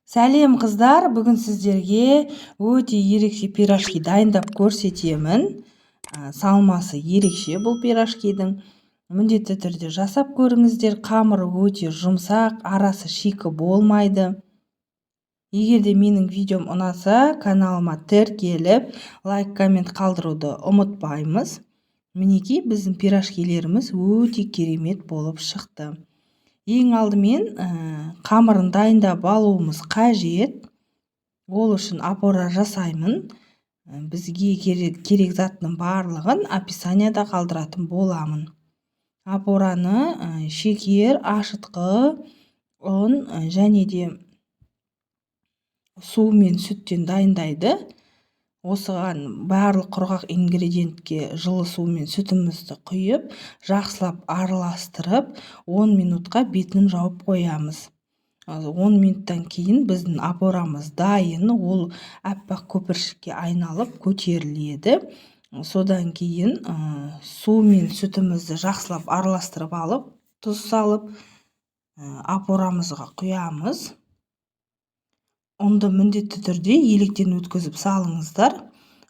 Сәлем қыздар, бүгін сіздерге өте ерекше пирожки дайындап көрсетемін. Салмасы ерекше бұл пирожкидің. Міндетті түрде жасап көріңіздер. Қамыры өте жұмсақ, арасы шикі болмайды. Егер де менің видеом ұнаса, каналыма тіркеліп, лайк, коммент қалдыруды ұмытпаймыз. Мінекей біздің пирожкилеріміз өте керемет болып шықты. Ең алдымен қамырын дайындап алуымыз қажет. Ол үшін опора жасаймын. Бізге керек заттың барлығын описанияда қалдыратын боламын. Опораны шекер, ашытқы, ұн және де су мен сүттен дайындайды. Осыған барлық құрғақ ингредиентке жылы су мен сүтімізді құйып, жақсылап араластырып, 10 минутқа бетін жауып қоямыз. 10 минуттан кейін біздің опорамыз дайын, ол аппақ көпіршікке айналып көтеріледі. Содан кейін су мен сүтімізді жақсылап араластырып алып, тұз салып, опорамызға құямыз. Ұнды міндетті түрде електен өткізіп салыңыздар.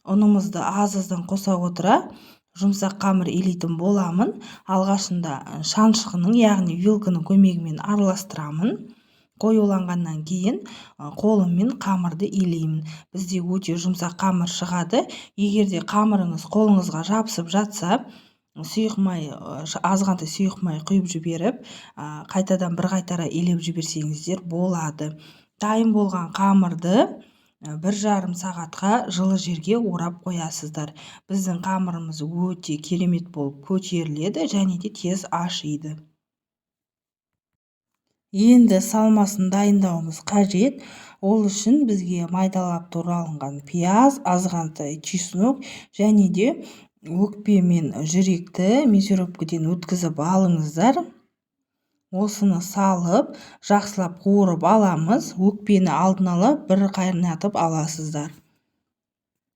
Ұнымызды аз-аздан қоса отыра жұмсақ қамыр илейтін боламын. Алғашында шаншқының, яғни вилканың көмегімен араластырамын. Қоюланғаннан кейін қолыммен қамырды илеймін. Бізде өте жұмсақ қамыр шығады. Егер де қамырыңыз қолыңызға жабысып жатса, азғантай сұйық май құйып жіберіп, қайтадан бір қайтара илеп жіберсеңіздер болады. Дайын болған қамырды 1,5 сағатқа жылы жерге орап қоясыздар. Біздің қамырымыз өте керемет болып көтеріледі және де тез ашиды. Енді салмасын дайындауымыз қажет. Ол үшін бізге майдалап туралынған пияз, азғантай чеснок және де өкпе мен жүректі мясорубкіден өткізіп алыңыздар. Осыны салып, жақсылап қуырып аламыз. Өкпені алдын ала бір қайнатып аласыздар.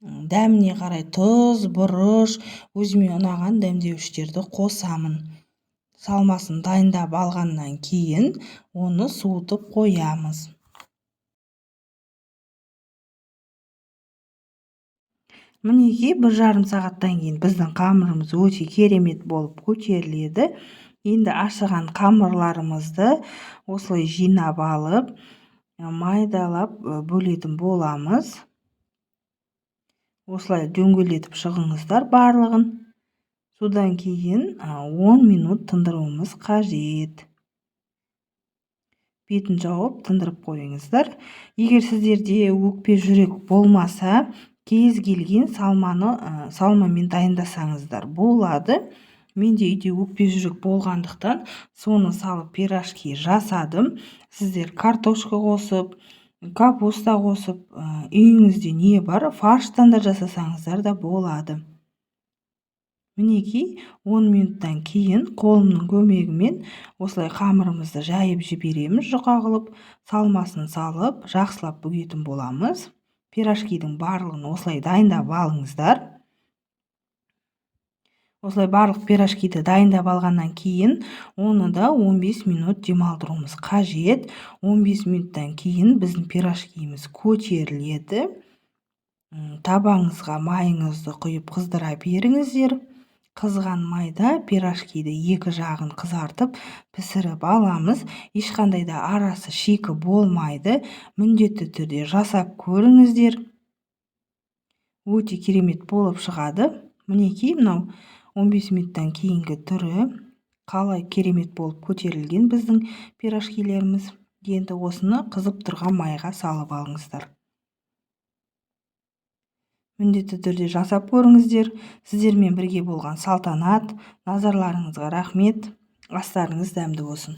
Дәміне қарай тұз, бұрыш, өзіме ұнаған дәмдеуіштерді қосамын. Салмасын дайындап алғаннан кейін оны суытып қоямыз. Мінекей 1,5 сағаттан кейін біздің қамырымыз өте керемет болып көтеріледі. Енді ашыған қамырларымызды осылай жинап алып, майдалап бөлетін боламыз. Осылай дөңгелетіп шығыңыздар барлығын. Содан кейін 10 минут тындыруымыз қажет. Бетін жауып тындырып қойыңыздар. Егер сіздерде өкпе жүрек болмаса, кез келген салмамен дайындасаңыздар болады. Менде үйде өкпе жүрек болғандықтан соны салып пирожки жасадым. Сіздер картошка қосып, капуста қосып, үйіңізде не бар, фарштан да жасасаңыздар да болады. Мінекей 10 минуттан кейін қолымның көмегімен осылай қамырымызды жайып жібереміз жұқа қылып, салмасын салып, жақсылап бүгетін боламыз. Пирожкидің барлығын осылай дайындап алыңыздар. Осылай барлық пирожкиді дайындап алғаннан кейін оны да 15 минут демалдыруымыз қажет. 15 минуттан кейін біздің пирожкиіміз көтеріледі. Табаңызға майыңызды құйып қыздыра беріңіздер. Қызған майда пирожкиді екі жағын қызартып пісіріп аламыз. Ешқандай да арасы шикі болмайды. Міндетті түрде жасап көріңіздер. Өте керемет болып шығады. Мінекей мынау 15 минуттан кейінгі түрі қалай керемет болып көтерілген біздің пирожкилеріміз. Енді осыны қызып тұрған майға салып алыңыздар. Міндетті түрде жасап көріңіздер. Сіздермен бірге болған Салтанат. Назарларыңызға рахмет. Астарыңыз дәмді болсын.